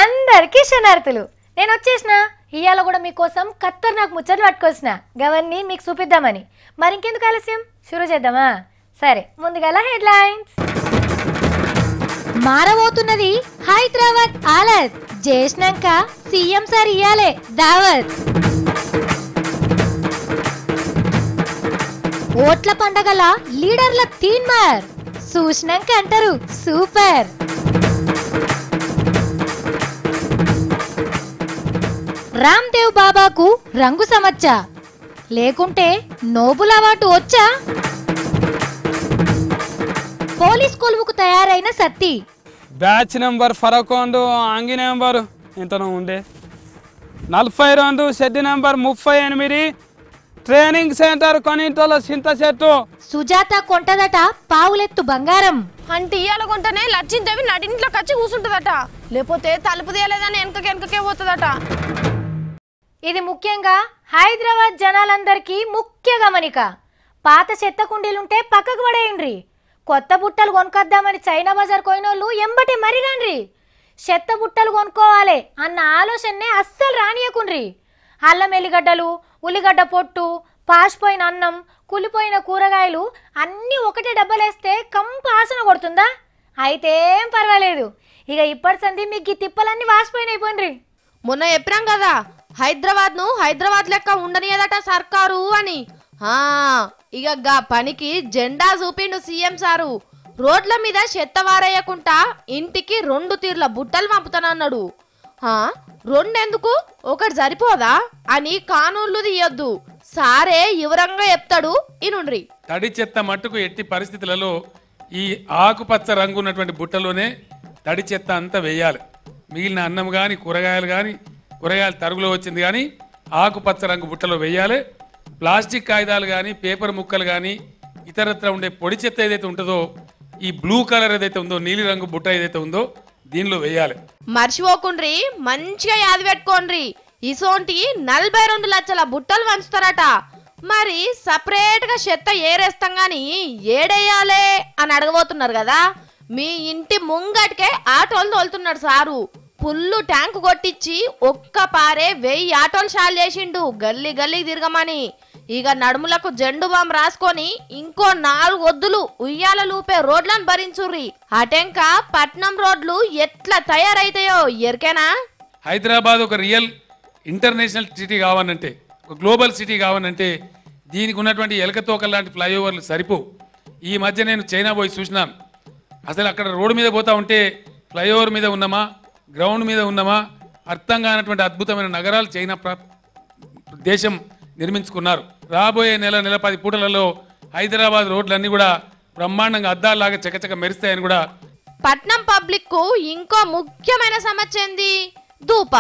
అందరికీ శనార్థులు. నేను వచ్చేసిన ఇవాళ కూడా మీకోసం ఖతర్నాక్ ముచ్చట్లు పట్టుకొచ్చిన గవన్నీ మీకు చూపిద్దామని. మరి ఇంకెందుకు ఆలస్యం, షురూ చేద్దామా? సరే, ముందుగా హెడ్లైన్స్. మారబోతున్నది హైదరాబాద్ ఆలత్, చేసినాక సీఎం సార్ ఇయ్యాలే దావత్. ఓట్ల పండగల లీడర్ల తీన్మార్, చూసినాక అంటారు సూపర్. రామ్దేవ్ బాబాకు రంగు సమచ్చా, లేకుంటే నోబుల్ అవార్డు వచ్చా. పోలీస్ కొలువుకు తయారైన సత్తి, బ్యాచ్ నెంబర్ ఫరకొండు అంగి నెంబర్ ఎంతనో ఉండే 42, షెడ్ నెంబర్ 38, ట్రైనింగ్ సెంటర్ కొనింటోల సింత చెట్టు. సుజాత కొంటదట పావులెత్తు బంగారం. అంటే ఇయ్యాల కొంటనే లచ్చిందేవి నడింట్లోకి వచ్చి కూర్చుంటుందట, లేకపోతే తలుపు తీయలేదని వెనకకే పోతుందట. ఇది ముఖ్యంగా హైదరాబాద్ జనాలందరికీ ముఖ్య గమనిక. పాత చెత్త కుండీలుంటే పక్కకు పడేయండి. కొత్త బుట్టలు కొనుక్కొద్దామని చైనా బజార్ పోయినోళ్ళు ఎంబటి మరి రండి. చెత్త బుట్టలు కొనుక్కోవాలి అన్న ఆలోచనే అస్సలు రానియకుండ్రి. అల్లం ఎల్లిగడ్డలు, ఉల్లిగడ్డ పొట్టు, పాసిపోయిన అన్నం, కులిపోయిన కూరగాయలు అన్నీ ఒకటే డబ్బలేస్తే కంప ఆసన కొడుతుందా? అయితే ఏం పర్వాలేదు, ఇక ఇప్పటి సంది మీకు ఈ తిప్పలన్నీ వాసిపోయినైపోండ్రి. మొన్న చెప్పాం కదా హైదరాబాద్ లెక్క ఉండనియదట సర్కారు అని. ఇక గా పనికి జెండా చూపిండు సీఎం సారు. రోడ్ల మీద చెత్త వారేయకుండా ఇంటికి 2 తీర్ల బుట్టలు పంపుతానన్నాడు. 2 ఎందుకు, ఒకటి సరిపోదా అని కానూళ్ళు తీయొద్దు, సారే వివరంగా చెప్తాడు ఇనుండ్రి. తడి చెత్త మట్టుకు ఎట్టి పరిస్థితులలో ఈ ఆకుపచ్చ రంగు ఉన్నటువంటి బుట్టలోనే తడి చెత్త అంతా వేయాలి. మిగిలిన అన్నం కానీ కూరగాయలు తరుగులో వచ్చింది కానీ ఆకుపచ్చ రంగు బుట్టలో వేయాలి. ప్లాస్టిక్ కాగితాలు కానీ పేపర్ ముక్కలు కానీ ఇతరత్ర ఉండే పొడి చెత్త ఏదైతే ఉంటుందో, ఈ బ్లూ కలర్ ఏదైతే ఉందో, నీలి రంగు బుట్ట ఏదైతే ఉందో దీనిలో వేయాలి. మర్చిపోకుండ్రి, మంచిగా యాది పెట్టుకోండ్రి. ఇసోంటి 42 లక్షల బుట్టలు వంచుతారట. మరి సపరేట్ గా చెత్త ఏరేస్తాం గాని ఏడేయాలే అని అడగబోతున్నారు కదా. మీ ఇంటి ముంగటికే ఆటోలు తోలుతున్నాడు సారు. ఫుల్లు ట్యాంకు కొట్టించి ఒక్క పారే 1000 ఆటోలు షాల్ చేసిండు గల్లీ తిరగమని. ఇక నడుములకు జెండు బామ్ రాసుకొని ఇంకో 4 ఒద్దులు ఉయ్యాల లూపే రోడ్లను భరించుర్రి. అటెంక పట్నం రోడ్లు ఎట్లా తయారైతాయో ఎరికేనా? హైదరాబాద్ ఒక రియల్ ఇంటర్నేషనల్ సిటీ కావాలంటే, ఒక గ్లోబల్ సిటీ కావాలంటే దీనికి ఉన్నటువంటి ఎలకతోకల్ లాంటి ఫ్లైఓవర్లు సరిపోవు. ఈ మధ్య నేను చైనా పోయి చూసినాను. అసలు అక్కడ రోడ్డు మీద పోతా ఉంటే ఫ్లైఓవర్ మీద ఉన్నామా, గ్రౌండ్ మీద ఉన్నామా అర్థం కానటువంటి అద్భుతమైన నగరాలు చైనా దేశం నిర్మించుకున్నారు. రాబోయే నెల 10 పూటలలో హైదరాబాద్ రోడ్లన్నీ కూడా బ్రహ్మాండంగా అద్దాల్లాగా చకచక మెరుస్తాయని కూడా. పట్నం పబ్లిక్ కు ఇంకో ముఖ్యమైన సమస్య ఏంది? ధూప.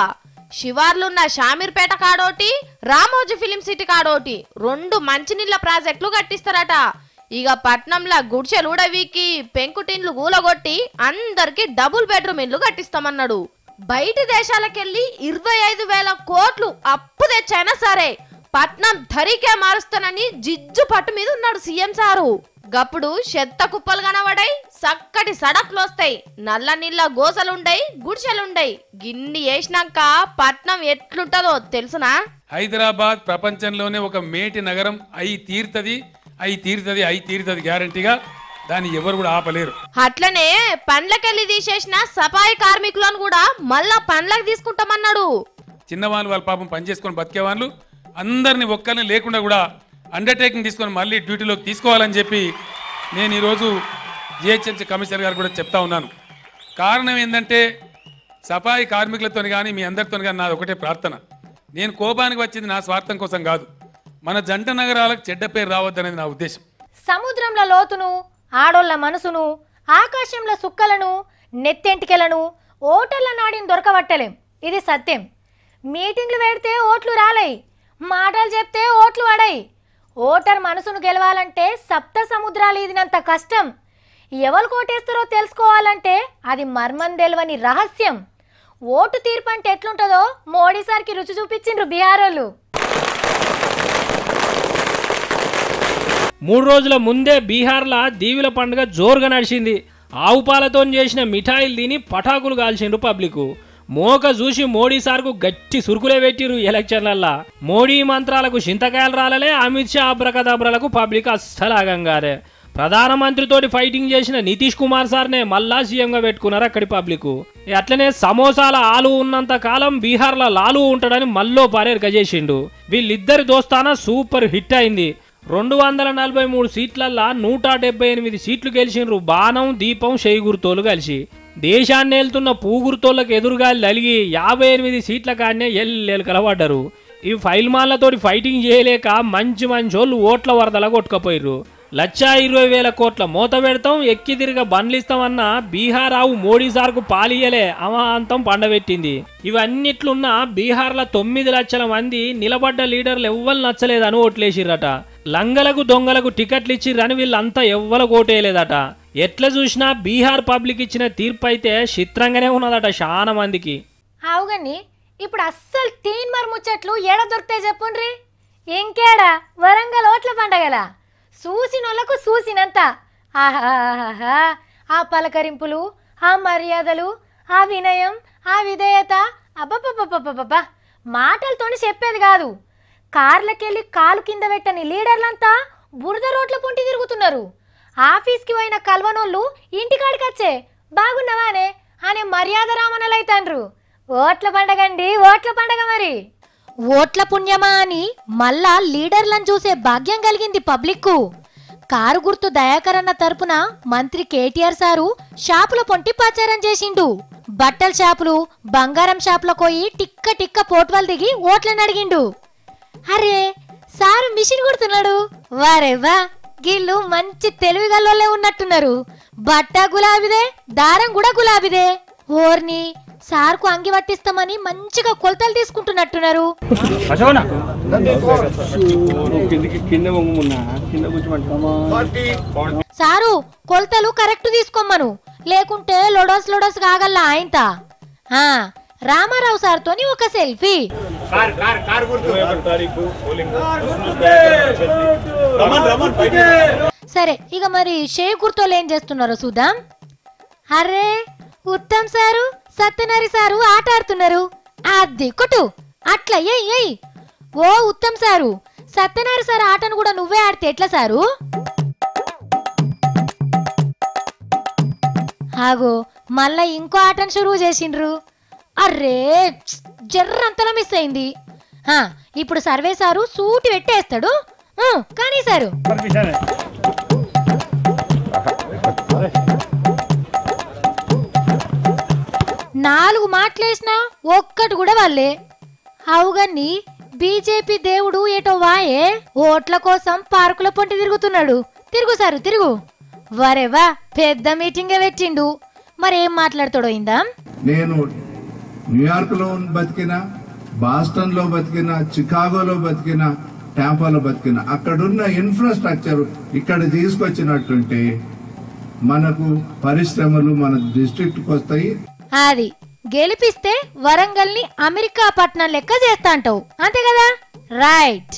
శివార్లున్న షామీర్పేట కాడోటి, రామోజీ ఫిలిం సిటీ కాడోటి 2 మంచినీళ్ళ ప్రాజెక్టులు కట్టిస్తారట. ఇక పట్నంలో గుడిసెలు ఉడవీకి పెంకుటిన్లు గూలగొట్టి అందరికి డబుల్ బెడ్రూమ్ ఇల్లు కట్టిస్తామన్నాడు. బయటి దేశాలకెళ్ళి 25,000 కోట్లు అప్పు తెచ్చైనా సరే పట్నం ధరికే మారుస్తానని జిజ్జు పట్టు మీద ఉన్నాడు సీఎం సారు. గప్పుడు చెత్త కుప్పలు కనబడాయి, చక్కటి సడక్లు వస్తాయి, నల్ల నీళ్ళ గోసలుండయి, గుడిసెలుండయి. గిన్ని వేసినాక పట్నం ఎట్లుంటదో తెలుసునా? హైదరాబాద్ ప్రపంచంలోనే ఒక మేటి నగరం అయి తీరుతుంది గ్యారంటీగా. దాన్ని ఎవరు కూడా ఆపలేరు. అట్లనే పండ్లకెళ్ళి తీసేసిన సఫాయి కార్మికులను కూడా మళ్ళా పండ్లకు తీసుకుంటామన్నాడు. చిన్నవాళ్ళు వాళ్ళ పాపం పనిచేసుకొని బతికే వాళ్ళు అందరినీ ఒక్కరిని లేకుండా కూడా అండర్టేకింగ్ తీసుకొని మళ్ళీ డ్యూటీలోకి తీసుకోవాలని చెప్పి నేను ఈరోజు జిహెచ్ఎంసీ కమిషనర్ గారు కూడా చెప్తా ఉన్నాను. కారణం ఏంటంటే సఫాయి కార్మికులతో కానీ మీ అందరితో కానీ నాది ఒకటే ప్రార్థన. నేను కోపానికి వచ్చింది నా స్వార్థం కోసం కాదు, మన జంట నగరాలకు చెడ్డ పేరు రావద్దనేది నా ఉద్దేశం. సముద్రంలో లోతును, ఆడోళ్ల మనసును, ఆకాశంలో సుక్కలను, నెత్తెంటికెలను ఓటర్ల నాడిని దొరకబట్టలేం. ఇది సత్యం. మీటింగ్లు పెడితే ఓట్లు రాలయి, మాటలు చెప్తే ఓట్లు పడాయి. ఓటర్ మనసును గెలవాలంటే సప్త సముద్రాలు ఈదినంత కష్టం. ఎవరు కోటేస్తారో తెలుసుకోవాలంటే అది మర్మం తెలవని రహస్యం. ఓటు తీర్పు అంటే ఎట్లుంటుందో మోడీ సార్కి రుచి చూపించిండ్రు బీహారోళ్ళు. 3 రోజుల ముందే బీహార్లో దీవుల పండుగ జోరుగా నడిచింది. ఆవు పాలతో చేసిన మిఠాయిలు తిని పటాకులు కాల్చిండ్రు పబ్లిక్. మోక చూసి మోడీ సార్కు గట్టి సురుకులే పెట్టిరు ఎలక్షన్లల్లా. మోడీ మంత్రాలకు చింతకాయలు రాలలే, అమిత్ షా అబ్రకదబ్రలకు పబ్లిక్ అస్సలు ఆగంగారే. ప్రధానమంత్రితోటి ఫైటింగ్ చేసిన నితీష్ కుమార్ సార్నే మళ్ళా సీఎంగా పెట్టుకున్నారు అక్కడి పబ్లిక్. అట్లనే సమోసాల ఆలు ఉన్నంత కాలం బీహార్లో లాలు ఉంటాడని మళ్ళీ పారేరిక చేసిండు. వీళ్ళిద్దరి దోస్తానా సూపర్ హిట్ అయింది. 243 సీట్లల్లా 178 సీట్లు గెలిచిండ్రు బాణం దీపం షెయ్గుర్తోలు కలిసి. దేశాన్ని వెళ్తున్న పూగుర్తోళ్ళకు ఎదురుగా నలిగి 58 సీట్ల కాడనే ఎల్లెలు కలబడ్డారు. ఈ ఫైల్ మాన్లతోటి ఫైటింగ్ చేయలేక మంచి మంచోళ్ళు ఓట్ల వరదలా కొట్టుకపోయారు. 1,20,000 కోట్ల మూత పెడతాం, ఎక్కి తిరిగ బండ్లిస్తామన్న బీహార్ ఆవు మోడీ సార్కు పాలియలే అమాంతం పండబెట్టింది. ఇవన్నిట్లున్నా బీహార్లో 9 లక్షల మంది నిలబడ్డ లీడర్లు ఎవ్వరు నచ్చలేదని ఓట్లేసిర్రట. లంగలకు దొంగలకు టికెట్లు ఇచ్చిర్రని వీళ్ళంతా ఎవ్వరు ఓటేయలేదట. ఎట్లా చూసినా బీహార్ పబ్లిక్ ఇచ్చిన తీర్పు అయితే చిత్రంగానే ఉన్నదట చాలా మందికి. అవుగని ఇప్పుడు అస్సలు తీన్మర్ ముచ్చట్లు ఏడ దొరుకుతాయి చెప్పుండ్రి. ఇంకేడా వరంగల్ ఓట్ల పండగల చూసినోళ్లకు చూసినంత. ఆహాహా, ఆ పలకరింపులు, ఆ మర్యాదలు, ఆ వినయం, ఆ విధేయత, అబ్బబ్బబ్బబ్బబ్బబ్బా మాటలతోని చెప్పేది కాదు. కార్లకెళ్ళి కాలు కింద పెట్టని లీడర్లంతా బురద రోడ్ల పొంటి తిరుగుతున్నారు. ఆఫీస్కి పోయిన కల్వనోళ్ళు ఇంటికాడికి వచ్చే బాగున్నావానే అనే మర్యాద రామనలైతాండ్రు. ఓట్ల పండగండి, ఓట్ల పండగ. మరి ఓట్ల పుణ్యమా అని మళ్ళా లీడర్లను చూసే భాగ్యం కలిగింది పబ్లిక్కు. కారు గుర్తు దయాకరన్న తరపున మంత్రి కేటీఆర్ సారు షాపుల పొంటి ప్రచారం చేసిండు. బట్టల షాపులు, బంగారం షాపులకు పోయి టిక్క టిక్క పోట్వాలు దిగి ఓట్లను అడిగిండు. అరే సారు మిషన్ కుడుతున్నాడు. వారేవా గిల్లు మంచి తెలివిగల్లోనే ఉన్నట్టున్నారు. బట్ట గులాబీదే, దారం కూడా గులాబీదే. ఓర్ని సార్కు అంగి పట్టిస్తామని మంచిగా కొలతలు తీసుకుంటున్నట్టున్నారు. సారు కొలతలు కరెక్ట్ తీసుకోమను, లేకుంటే లొడోస్ లొడోస్ కాగల్లా ఆయనత. రామారావు సార్తోని ఒక సెల్ఫీ. సరే ఇక మరి షేక్ గుర్తోలు ఏం చేస్తున్నారో చూద్దాం. అరే ఉత్తమ్ సారు, సత్యనారి సారు ఆట ఆడుతున్నారు. అది కొట్టు అట్లా ఎయ్. ఓ ఉత్తమ్ సారు, సత్యనారి సారు ఆటను కూడా నువ్వే ఆడితే ఎట్లా సారు? ఆగో మళ్ళా ఇంకో ఆటను షురువు చేసిండ్రు. అర్రే జర్రంతలా మిస్ అయింది. ఇప్పుడు సర్వే సారు సూటి పెట్టేస్తాడు. కానీ సారు 4 మాటలేసినా ఒక్కటి కూడా వాళ్ళే. అవుగన్ని బీజేపీ దేవుడు ఏటో వాయే ఓట్ల కోసం పార్కుల పొంటి తిరుగుతున్నాడు. తిరుగు సారు తిరుగు. వరేవా పెద్ద మీటింగే పెట్టిండు. మరేం మాట్లాడుతాడో ఇందాం. నేను న్యూయార్క్ లో బతికినా, బాస్టన్ లో బతికినా, చికాగోలో బతికినా, టాంపాలో బతికినా, అక్కడున్న ఇన్ఫ్రాస్ట్రక్చర్ ఇక్కడ తీసుకొచ్చినట్టుంటే మనకు పరిశ్రమలు మన డిస్ట్రిక్ట్ కు వస్తాయి. అది గెలిపిస్తే వరంగల్ ని అమెరికా పట్నం లెక్క చేస్తా అంటావు అంతే కదా? రైట్.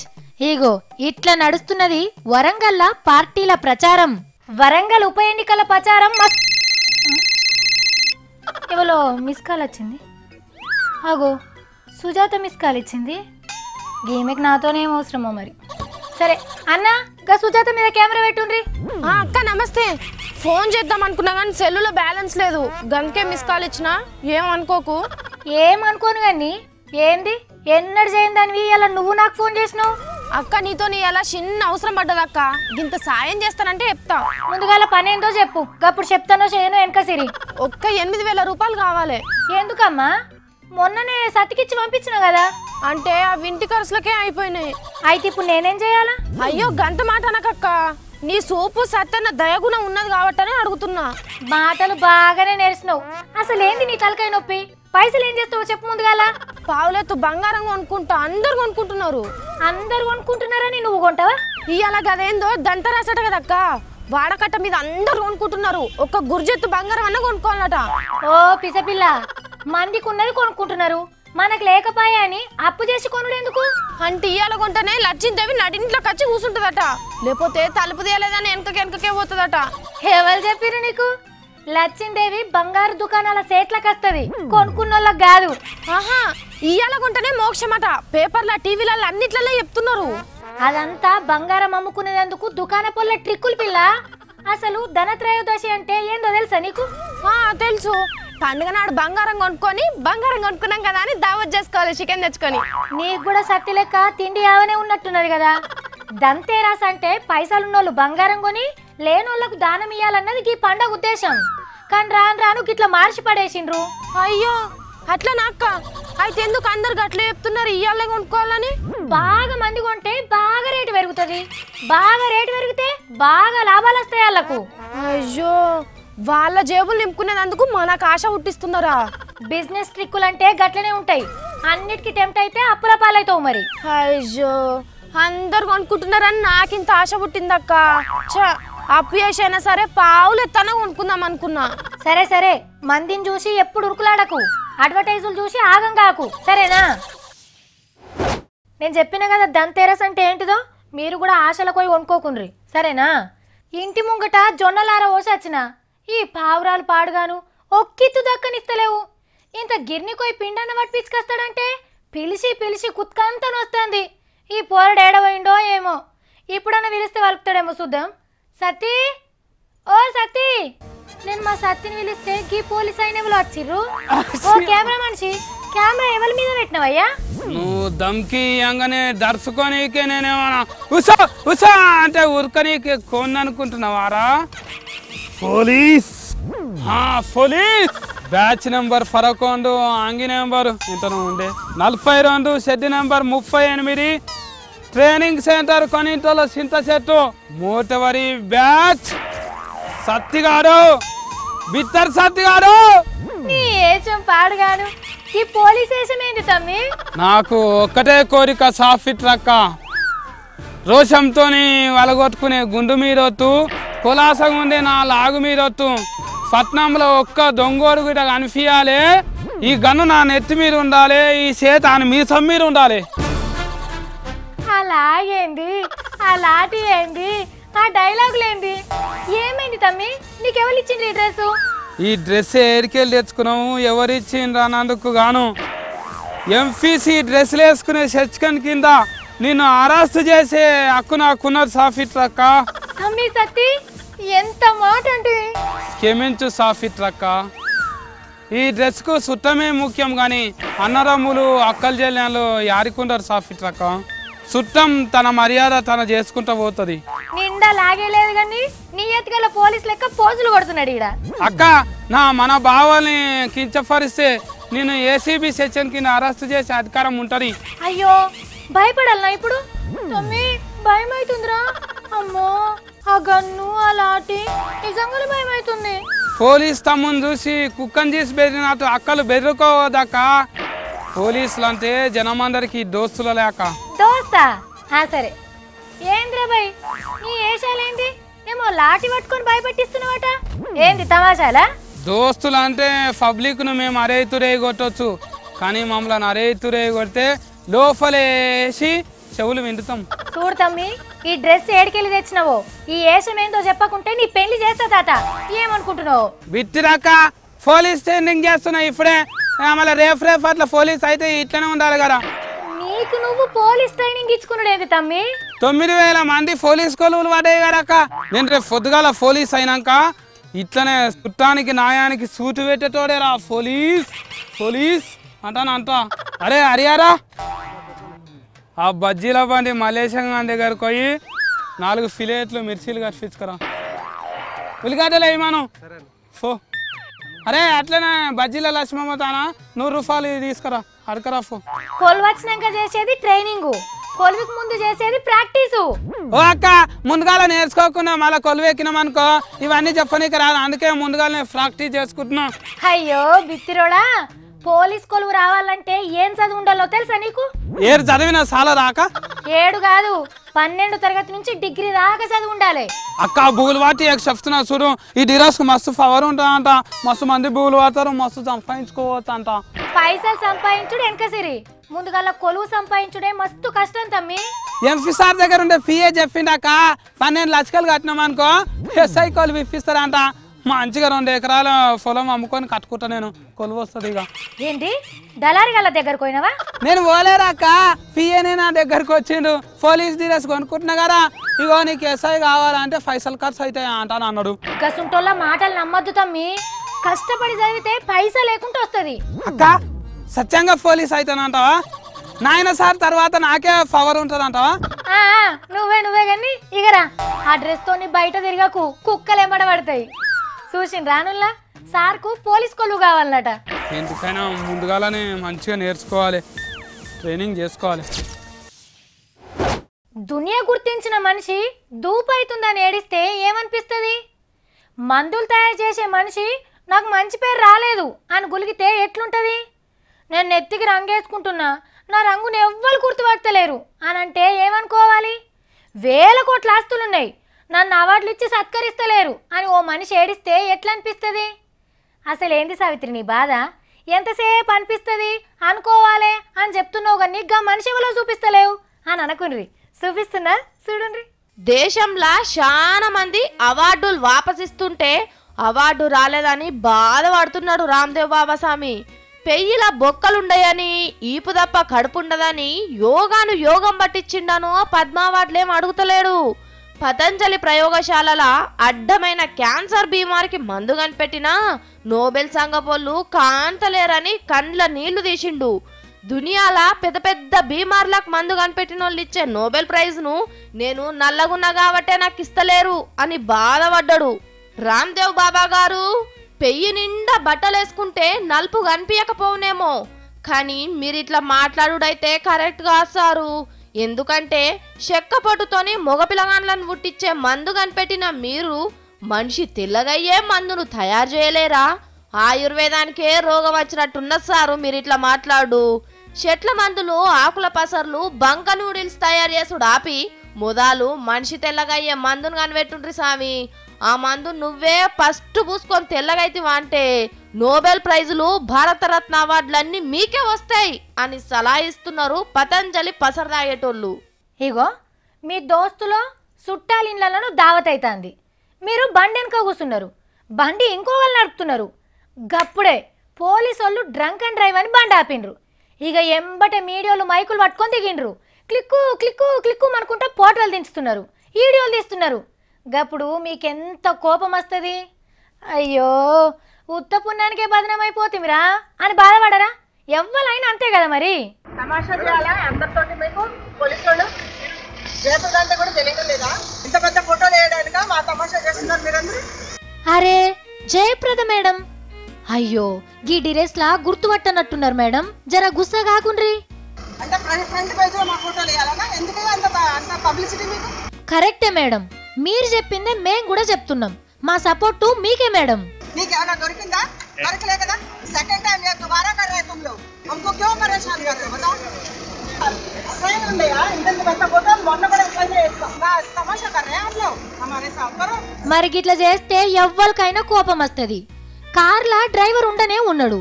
ఇగో ఇట్లా నడుస్తున్నది వరంగల్ పార్టీల ప్రచారం. వరంగల్ ఉప ఎన్నికల ప్రచారం ఎవరో మిస్ కాల్ వచ్చింది. అగో సుజాత మిస్ కాల్ ఇచ్చింది. గేమెకి నాతోనేం అవసరమో మరి. సరే అన్న గా సుజాత మీద కెమెరా పెట్టుండ్రి. అక్క నమస్తే. ఫోన్ చేద్దాం అనుకున్నా కానీ సెల్లులో బ్యాలెన్స్ లేదు, గంకే మిస్ కాల్ ఇచ్చినా. ఏమనుకోకు. ఏమనుకోను కానీ ఏంది ఎన్నడు చేయిందని అలా నువ్వు నాకు ఫోన్ చేసినావు. అక్క నీతో నీ అలా చిన్న అవసరం పడ్డదక్క, ఇంత సాయం చేస్తానంటే చెప్తా. ముందుగాల పని ఏందో చెప్పు, అప్పుడు చెప్తానో చేయను వెనక సిరి. ఒక్క 8,000 రూపాయలు కావాలి. ఎందుకమ్మా? మొన్ననే సతికిచ్చి పంపించిన కదా. అంటే ఆ ఇంటి ఖర్చులకే అయిపోయినాయి. అయితే ఇప్పుడు నేనేం చేయాలా? అయ్యో గంట మాట అనకక్క, నీ సూపు సత్తన్న దయగుణం ఉన్నది కాబట్టనే అడుగుతున్నా. మాటలు బాగానే నేర్చినావు. అసలు ఏంది నీ తలకాయ నొప్పి? పైసలు ఏం చేస్తావు చెప్పు ముందుగాల. పావులెత్తు బంగారం కొనుక్కుంటా, అందరు కొనుక్కుంటున్నారు. అందరు కొనుక్కుంటున్నారని నువ్వు కొంటావా? ఇవాళ గదేందో దంతరాసట కదక్క, వాడకట్ట మీద అందరు కొనుక్కుంటున్నారు. ఒక్క గుర్జెత్తు బంగారం అన్న కొనుక్కోవాలట. ఓ పిసపిల్ల, మందికి ఉన్నది కొనుక్కుంటున్నారు, మనకు లేకపాయా అని అప్పు చేసి కొనుడు ఎందుకు? అంటే ఇవాళ కొంటనే లచ్చిందేవి నడింట్లోకి వచ్చి కూర్చుంటుందట, లేకపోతే తలుపు తీయలేదని వెనకకే పోతుందట. ఎవరు చెప్పిరు నీకు? లచ్చిందేవి బంగారు దుకాణాల సేట్లకు వస్తుంది, కొనుక్కున్నోళ్ళకి కాదు. ఆహా, ఇయ్యాల కొంటనే మోక్షమట. పేపర్ల టీవీలలో అన్నిట్లలో చెప్తున్నారు. అదంతా బంగారం అమ్ముకునేందుకు దుకాణ పొల్ల ట్రిక్కులు పిల్ల. అసలు ధనత్రయోదశి అంటే ఏందో తెలుసా నీకు? తెలుసు. పండుగ నాడు బంగారం కొనుక్కున్నాం కదా అని దావత్ చేసుకోవాలి చికెన్ తెచ్చుకొని. నీకు కూడా సత్తి లెక్క తిండి యావనే ఉన్నట్టున్నది కదా. దంతేరాస్ అంటే పైసలున్నోళ్ళు బంగారం కొని లేనోళ్లకు దానం ఇయ్యాలన్నది ఈ పండగ ఉద్దేశం. కానీ రాను రాను గిట్లా మార్చి పడేసిండ్రు. అయ్యో అట్లా నాక్క. అయితే ఎందుకు అందరు గట్ల చెప్తున్నారు ఇయ్యాలే కొనుక్కోవాలని? బాగా మంది కొంటే బాగా రేటు పెరుగుతుంది, బాగా రేటు పెరిగితే బాగా లాభాలు వస్తాయి వాళ్ళకు. అయ్యో, వాళ్ళ జేబులు నింపుకునేందుకు మనకు ఆశ పుట్టిస్తున్నారా? బిజినెస్ ట్రిక్కులు అంటే గట్లనే ఉంటాయి. అన్నిటికీ టెంప్ట్ అయితే అప్పుల పాలవుతావు మరి. అయ్యో, అందరు కొనుక్కుంటున్నారని నాకింత ఆశ పుట్టిందక్క. అప్పు చేసైనా సరే పావులు ఎత్తన కొనుక్కుందాం అనుకున్నా. సరే సరే, మందిని చూసి ఎప్పుడు ఉరుకులాడకు, అడ్వర్టైజులు చూసి ఆగం కాకు, సరేనా? నేను చెప్పిన కదా దంతేరస్ అంటే ఏంటిదో, మీరు కూడా ఆశలకు పోయి కొనుక్కోకుండ్రి, సరేనా? ఇంటి ముంగట జొన్నలార ఓసొచ్చిన ఈ పావురాలు పాడుగాను ఒక్కిత్తు దక్కనిస్తలేవు. ఇంత గిర్నికోయి పిండన్న పట్టించుకొస్తాడంటే పిలిచి పిలిచి కుత్కంతను వస్తుంది. ఈ పోరడు ఏడవైండో ఏమో, ఇప్పుడన్నా పిలిస్తే వలుపుతాడేమో చూద్దాం. సతీ, ఓ సతీ, నేను మా సత్తిని పిలిస్తే గీ పోలీస్ అయినవులు వచ్చిర్రు. ఓ కెమెరా మనిషి, కెమెరా ఎవరి మీద పెట్టినవయ్యా? నువ్వు దమ్కి అంగనే దర్శకోనికే నేనేమన్నా ఉసా ఉసా అంటే ఉరకనీకి కొన్ననుకుంటున్నావారా? పోలీస్ పోలీస్ బ్యాచ్ నెంబర్ 11 అంగి నెంబర్ ఇంతను ఉండే 42 షెడ్ నెంబర్ 38 ట్రైనింగ్ సెంటర్ కొనింటలో సింత చెట్టు మూటవరి బ్యాచ్ సత్తిగాడు బిత్తర్ సత్తిగాడు. నీ ఏషం పాడుగాను, ఈ పోలీస్ ఏషం ఏంది తమ్మి? నాకు ఒక్కటే కోరిక సాఫిట్ రక్క, రోషంతోని వలగొట్టుకునే గుండు మీదొత్తు, కులాసగా ఉండే నా లాగు మీదొత్తు, పట్నంలో ఒక్క దొంగోడు కూడా కనిపించాలి, ఈ గన్ను నా నెత్తి మీద ఉండాలి, ఈ చేత ఆయన మీసం మీద ఉండాలి. అలాగేంది, ఆ లాటి ఏంది, ఆ డైలాగులేంది, ఏమైంది తమ్మి? నీకెవరు ఇచ్చిండ్రు ఈ డ్రెస్సు? ఈ డ్రెస్ ఏడికెళ్ళి తెచ్చుకున్నాము, ఎవరిచ్చిండ్రు అన్నందుకు గాను ఎంపీసీ డ్రెస్సులు వేసుకునే సెచ్కన్ కింద నిన్ను అరెస్ట్ చేసే హక్కు నాకున్నది సాఫిట్ రక్క. తమ్మి సత్తి, ఎంత మాట అంటే? క్షమించు సాఫిట్ రక్క, ఈ డ్రెస్కు సుట్టమే ముఖ్యం కానీ అన్నరమ్ములు అక్కలు చెల్లెళ్ళు యారికుంటారు సాఫిట్ రక్క. చుట్టం తన మర్యాద తన చేసుకుంటా పోతుంది. నిండా లాగేలేదు కానీ నీ ఎత్తుగల పోలీస్ లెక్క పోజులు కొడుతున్నాడు ఈడ. అక్క, మన బావల్ని కించపరిస్తే నేను ఏసీబీ సెక్షన్ కింద అరెస్ట్ చేసే అధికారం ఉంటుంది. అయ్యో, భయపడాలనా ఇప్పుడు? తమ్మి భయం అవుతుందిరా. అమ్మో, ఆ గన్ను ఆ లాటి నిజంగానే భయం అవుతుంది. పోలీస్ తమ్ముని చూసి కుక్కని చేసి బెదిరినట్టు అక్కలు బెదిరుకోవద్దక్క. పోలీసులు అంటే జనమందరికి దోస్తులు లేక. దోస్తా? సరే. ఏంద్రా భయ్, నీ ఏషాలేంది? ఏమో లాటి పట్టుకొని భయపెట్టిస్తున్నావట, ఏంది తమాషాలా? దోస్తులు అంటే పబ్లిక్ను మేము అరేతురే కొట్టొచ్చు, కానీ మమ్మల్ని అరేతురే కొడితే లోపలేసి చెవులు వింటుతాం. చూడు తమ్మి, ఈ డ్రెస్ ఏడికెళ్ళి తెచ్చినావో, ఈ ఏషం ఏందో చెప్పకుంటే నీ పెళ్లి చేస్తా తాత. ఏమనుకుంటున్నావు? బిట్టిరాక పోలీస్ ట్రైనింగ్ చేస్తున్నా ఇప్పుడే, మళ్ళీ రేపు అట్లా పోలీస్ అయితే ఇట్లనే ఉండాలి కదా. నీకు నువ్వు పోలీస్ ట్రైనింగ్ ఇచ్చుకున్నాడు ఏంది తమ్మి? 9000 మంది పోలీస్ కొలువులు పడ్డాయి కదక్క. నేను రేపు పొద్దుగాల పోలీస్ అయినాక ఇట్లనే చుట్టానికి న్యాయానికి సూటు పెట్టేటోడే రా పోలీస్ పోలీస్ అంటానంట. అరే హరియారా, ఆ బజ్జీల బండి మలేషియా గారి దగ్గరకు పోయి 4 ఫిలేట్లు మిర్చీలు కట్టించుకురా. ఉల్లిగడ్డలు వేయమాను ఫో. అరే అట్లనే బజ్జీల లక్ష్మమ్మ తానా 100 రూపాయలు తీసుకురా, అడకరా ఫో. కొలువచ్చినాక చేసేది ట్రైనింగ్, కొలువుకి ముందు చేసేది ప్రాక్టీసు. ఓ అక్క, ముందుగాల నేర్చుకోకుండా మళ్ళీ కొలువు ఎక్కినాం అనుకో ఇవన్నీ చెప్పనీకి రాదు, అందుకే ముందుగానే ప్రాక్టీస్ చేసుకుంటున్నాం. అయ్యో బిత్తిరోడా, పోలీస్ కొలువు రావాలంటే ఏం చదువు ఉండాలో తెలుసా నీకు? ఏడు చదివినా చాలా రాక? 7 కాదు, 12 తరగతి నుంచి డిగ్రీ దాకా చదువు ఉండాలి. అక్క బూగులు వాటి చెప్తున్నా చూడు, ఈ డిరాస్కు మస్తు పవర్ ఉంటుందంట, మస్తు మంది బూగులు వాడతారు, మస్తు సంపాదించుకోవచ్చు అంట. పైసలు సంపాదించుడు వెనకసిరి, ముందుగా కొలువు సంపాదించుడే మస్తు కష్టం తమ్మి. ఎంపీ సార్ దగ్గర ఉండే పిఏ చెప్పిండాక 12 లక్షలు కట్టినాం అనుకో ఎస్ఐ కొలువు ఇప్పిస్తారంట. మంచిగా 2 ఎకరాల పొలం అమ్ముకొని కట్టుకుంటా నేను కొలువు వస్తుంది ఇక ఏంటి దళారి గల దగ్గరకు పోయినావా? నేను పోలేరాక పిఏనే నా దగ్గరకు వచ్చిండు పోలీస్ డ్రెస్ కొనుక్కుంటున్నా కదా ఇగో నీకు ఎస్ఐ కావాలంటే పైసలు ఖర్చు అవుతాయి అంటాను అన్నాడు. గసుంటోళ్ళ మాటలు నమ్మద్దు తమ్మి, కష్టపడి చదివితే పైసా లేకుండా వస్తుంది. అక్క సత్యంగా పోలీస్ అవుతానంటావా? నాయన సార్ తర్వాత నాకే పవర్ ఉంటుంది అంటావా? నువ్వే కానీ ఇగరా ఆ డ్రెస్ తోని బయట తిరగకు, కుక్కలు ఎమ్మడబడతాయి. చూసిన రానుల్లా సార్కు పోలీస్ కొలువు కావాలన్నట. ఎందుకైనా ముందుగానే మంచిగా నేర్చుకోవాలి, ట్రైనింగ్ చేసుకోవాలి. దునియా గుర్తించిన మనిషి దూపైతుందని ఏడిస్తే ఏమనిపిస్తుంది? మందులు తయారు చేసే మనిషి నాకు మంచి పేరు రాలేదు అని గులిగితే ఎట్లుంటుంది? నేను నెత్తికి రంగేసుకుంటున్నా, నా రంగుని ఎవ్వరు గుర్తుపట్టలేరు అని అంటే ఏమనుకోవాలి? 1000 కోట్ల ఆస్తులున్నాయి, నన్ను అవార్డులు ఇచ్చి సత్కరిస్తలేరు అని ఓ మనిషి ఏడిస్తే ఎట్లా అనిపిస్తుంది? అసలు ఏంది సావిత్రి నీ బాధ? ఎంతసేపు అనిపిస్తుంది అనుకోవాలి అని చెప్తున్నావు కానీ గా మనిషి ఎవరో చూపిస్తలేవు అని అనుకుని చూపిస్తున్నా చూడండి. దేశంలో చాలా మంది అవార్డులు వాపసిస్తుంటే అవార్డు రాలేదని బాధపడుతున్నాడు రామ్దేవ్ బాబా స్వామి. పెయ్యిల బొక్కలుండయని, ఈపు తప్ప కడుపుండదని యోగాను యోగం పట్టించిండను పద్మ అవార్డులేం అడుగుతలేడు. పతంజలి ప్రయోగశాలల అడ్డమైన క్యాన్సర్ బీమారికి మందు కనిపెట్టినా నోబెల్ సంఘపోళ్ళు కాంతలేరని కండ్ల నీళ్లు తీసిండు. దునియాల పెద్ద పెద్ద బీమార్లకు మందు కనిపెట్టిన వాళ్ళు ఇచ్చే నోబెల్ ప్రైజ్ను నేను నల్లగున్నా కాబట్టే నాకు ఇస్తలేరు అని బాధపడ్డాడు. రామ్దేవ్ బాబా గారు పెయ్యి నిండా బట్టలేసుకుంటే నలుపు కనిపించకపోనేమో, కానీ మీరిట్లా మాట్లాడుడైతే కరెక్ట్ కాదు సారు. ఎందుకంటే చెక్కపొట్టుతోని మగపిల్లగాన్లను పుట్టించే మందు కనిపెట్టిన మీరు మనిషి తెల్లగయ్యే మందును తయారు చేయలేరా? ఆయుర్వేదానికే రోగం వచ్చినట్టున్నది సారు మీరిట్లా మాట్లాడు. చెట్ల మందులు, ఆకుల పసర్లు, బంక నూడిల్స్ తయారు చేసుడు ఆపి మొదలు మనిషి తెల్లగయ్యే మందును కనిపెట్టుండ్రి స్వామి. ఆ మందు నువ్వే ఫస్ట్ పూసుకొని తెల్లగైతివా అంటే నోబెల్ ప్రైజులు, భారతరత్న అవార్డులన్నీ మీకే వస్తాయి అని సలహా ఇస్తున్నారు పతంజలి పసరు తాగేటోళ్ళు. ఇగో మీ దోస్తులో చుట్టాలిన్లను దావత్ అవుతుంది, మీరు బండి వెనుక కూర్చున్నారు, బండి ఇంకో వాళ్ళు నడుపుతున్నారు. గప్పుడే పోలీసు వాళ్ళు డ్రంక్ అండ్ డ్రైవ్ అని బండి ఆపిండ్రు. ఇక ఎంబటే మీడియాలు మైకులు పట్టుకొని దిగిండ్రు. క్లిక్కు క్లిక్కు క్లిక్కు అనుకుంటా ఫోటోలు దించుతున్నారు, వీడియోలు తీస్తున్నారు. గప్పుడు మీకెంత కోపం వస్తుంది? అయ్యో ఉత్త పుణ్యానికే బదనమైపోతుందిరా అని బాధపడరా? ఎవ్వరైనా అంతే కదా మరి. తమాషా చేయాలా అందరితోటి? మీకు పోలీసు వాళ్ళు చేస్తుందంటే కూడా తెలియడం లేదా? ఇంత పెద్ద ఫోటోలు వేయడానికి మా తమాషా చేస్తున్నారు మీరందరూ. అరే జయప్రద మేడం, అయ్యో గీ డ్రెస్లా గుర్తుపట్టనట్టున్నారు మేడం, జర గుస్సా కాకుండ్రి. అంటే ఫ్రంట్ పేజ్ లో మా ఫోటోలు వేయాలన్నా? ఎందుకు అంత పబ్లిసిటీ మీకు? కరెక్టే మేడం, మీరు చెప్పిందే మేం కూడా చెప్తున్నాం, మా సపోర్టు మీకే మేడం. మీకు ఏమైనా దొరికిందా? దొరకలే కదా. సెకండ్ टाइम ये दोबारा कर रहे तुम लोग, हमको क्यों परेशान कर रहे हो बताओ? सही नहीं है इंतने बच्चा फोटो మొన్న కూడా तमाशा कर रहे हैं आप लोग हमारे साथ करो. మరి గిట్లా చేస్తే ఎవ్వరికైనా కోపం వస్తుంది. కార్లా డ్రైవర్ ఉండనే ఉన్నాడు,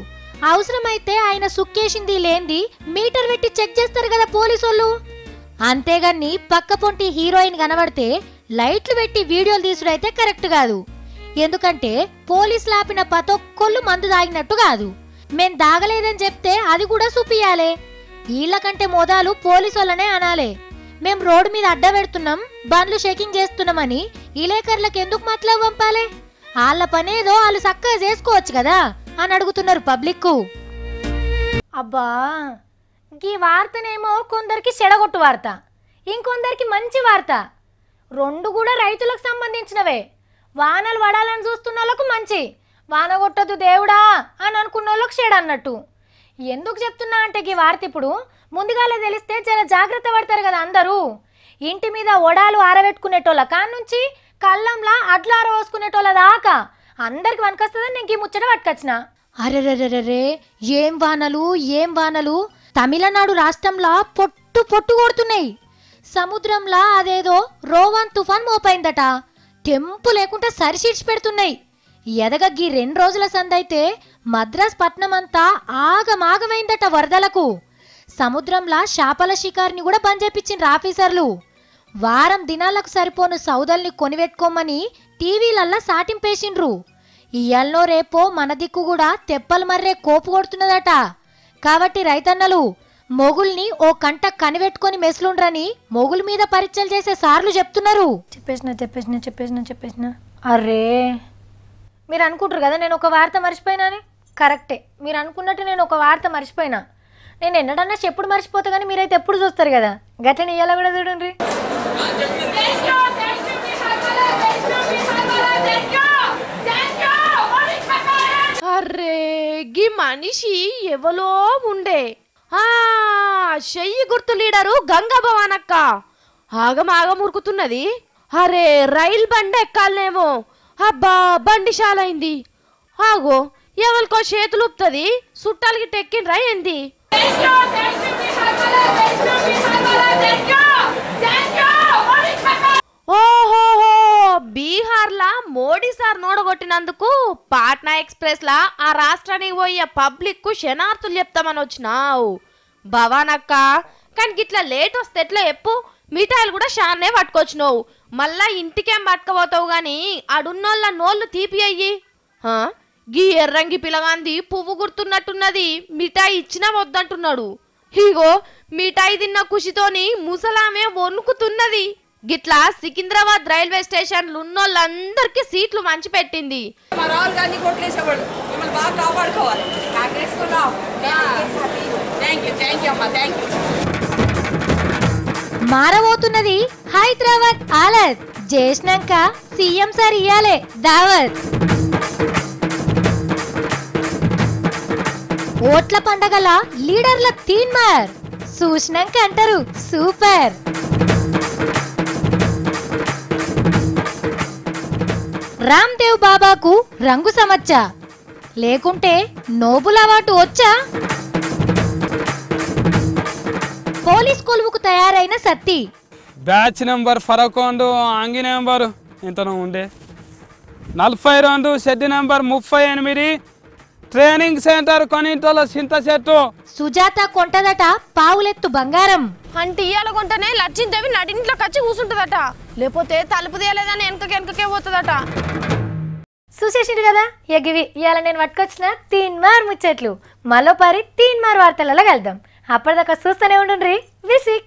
అవసరమైతే ఆయన సుక్కేసింది లేంది మీటర్ పెట్టి చెక్ చేస్తారు కదా పోలీసు వాళ్ళు. అంతేగాని పక్క పొంటి హీరోయిన్ కనబడితే లైట్లు పెట్టి వీడియోలు తీసుడైతే కరెక్ట్ కాదు. ఎందుకంటే పోలీసులు ఆపిన పతొక్కళ్ళు మందు తాగినట్టు కాదు, మేం దాగలేదని చెప్తే అది కూడా చూపియాలే. వీళ్ళకంటే మొదలు పోలీసు వాళ్ళనే అనాలే. మేం రోడ్డు మీద అడ్డ పెడుతున్నాం, బండ్లు చెకింగ్ చేస్తున్నామని విలేకరులకు ఎందుకు మతలబు పంపాలి? వాళ్ళ పనేదో వాళ్ళు చక్కగా చేసుకోవచ్చు కదా అని అడుగుతున్నారు పబ్లిక్. అబ్బా ఈ వార్తనేమో కొందరికి చెడగొట్టు వార్త, ఇంకొందరికి మంచి వార్త. రెండు కూడా రైతులకు సంబంధించినవే. వానలు పడాలని చూస్తున్న వాళ్ళకు మంచి, వాన కొట్టదు దేవుడా అని అనుకున్న వాళ్ళకి చెడు అన్నట్టు. ఎందుకు చెప్తున్నా అంటే ఈ వార్త ఇప్పుడు ముందుగానే తెలిస్తే జర జాగ్రత్త పడతారు కదా అందరూ. ఇంటి మీద ఒడాలు ఆరబెట్టుకునేటోళ్ళ కాన్నుంచి కళ్ళంలా అడ్లు ఆరవేసుకునేటోళ్ళ దాకా అందరికి వనకొస్తుందని నేను ఈ ముచ్చట పట్టుకొచ్చిన. అరెరెరెరే ఏం వానలు ఏం వానలు! తమిళనాడు రాష్ట్రంలో పొట్టు పొట్టు కొడుతున్నాయి. సముద్రంలా అదేదో రోవాన్ తుఫాన్ మోపైందట, తెంపు లేకుండా సరిషీడ్చి పెడుతున్నాయి. ఎదగగ్గి 2 రోజుల సందైతే మద్రాస్ పట్నం అంతా ఆగమాగమైందట వరదలకు. సముద్రంలా చేపల షికారిని కూడా బంద్ చేపించిండ్రు ఆఫీసర్లు. వారం దినాలకు సరిపోను సౌదల్ని కొనిపెట్టుకోమని టీవీలల్లా సాటింపేసిండ్రు. ఇయాల్నో రేపో మన దిక్కు కూడా తెప్పలు మర్రే కోపు కొడుతున్నదట. కాబట్టి రైతన్నలు మొగుల్ని ఓ కంట కనిపెట్టుకొని మెసులుండ్రని మొగుల మీద పరీక్షలు చేసే సార్లు చెప్తున్నారు. చెప్పేసిన అర్రే మీరు అనుకుంటారు కదా నేను ఒక వార్త మర్చిపోయినా అని. కరెక్టే, మీరు అనుకున్నట్టు నేను ఒక వార్త మర్చిపోయినా. నేను ఎన్నడన్నా చెప్పుడు మర్చిపోతా కానీ మీరైతే ఎప్పుడు చూస్తారు కదా. గట్లని ఇయ్యాల కూడా చూడండి. అర్రే గీ మనిషి ఎవలో ఉండే చెయ్యి గుర్తు లీడరు గంగా భవానక్క ఆగమాగం ఉరుకుతున్నది. అరే రైలు బండి ఎక్కాలనేమో. అబ్బా బండి షాలైంది. ఆగో ఎవరికో చేతులు ఉపుతుంది. చుట్టాలకి టెక్కినరా ఏంది? ఓహోహో బీహార్లా మోడీ సార్ నోడగొట్టినందుకు పాట్నా ఎక్స్ప్రెస్ లా ఆ రాష్ట్రానికి పోయే పబ్లిక్ కు శనార్థులు చెప్తామని వచ్చినావు భవానక్క. కానీ గిట్లా లేట్ వస్తే ఎట్లా చెప్పు? మిఠాయిలు కూడా షాన్నే పట్టుకొచ్చినావు. మళ్ళా ఇంటికేం పట్టుకపోతావు గాని అడున్నోళ్ళ నోళ్ళు తీపి అయ్యి. గీ ఎర్రంగి పిలగాంది పువ్వు గుర్తున్నట్టున్నది. మిఠాయి ఇచ్చినా వద్దంటున్నాడు. ఇగో మిఠాయి తిన్న ఖుషితోని ముసలామే వణుకుతున్నది. గిట్లా సికింద్రాబాద్ రైల్వే స్టేషన్ ఉన్నోళ్ళందరికీ సీట్లు మంచి పెట్టింది. మారబోతున్నది హైదరాబాద్ ఆలత్. చేసినాక సీఎం సార్ ఇయ్యాలే దావత్. ఓట్ల పండగల లీడర్ల తీన్మార్ చూసినాక అంటారు సూపర్. రామ్దేవ్ బాబాకు రంగు సమచ్చా లేకుంటే నోబుల్ అవార్డు వచ్చా? పోలీస్ కొలువుకు తయారైన సత్తి. బ్యాచ్ నెంబర్ ఫరకొండు అంగి నెంబర్ ఇంతనో ఉండే 42 షెడ్ నెంబర్ 38 ట్రైనింగ్ సెంటర్ కొనింటోల చింత చెట్టు. సుజాత కొంటదట పావులెత్తు బంగారం. అంటే ఇయ్యాల కొంటనే లచ్చిందేవి నడింట్లోకి వచ్చి కూర్చుంటదట. లేకపోతే తలుపు తీయలేదని వెనకకే పోతుందట. చూసేసిండు కదా ఎగివి. ఇవాళ నేను పట్టుకొచ్చిన తీన్మార్ ముచ్చట్లు. మరోపారి తీన్మార్ వార్తలలో కలుద్దాం. అప్పటిదాకా చూస్తూనే ఉండండి V6.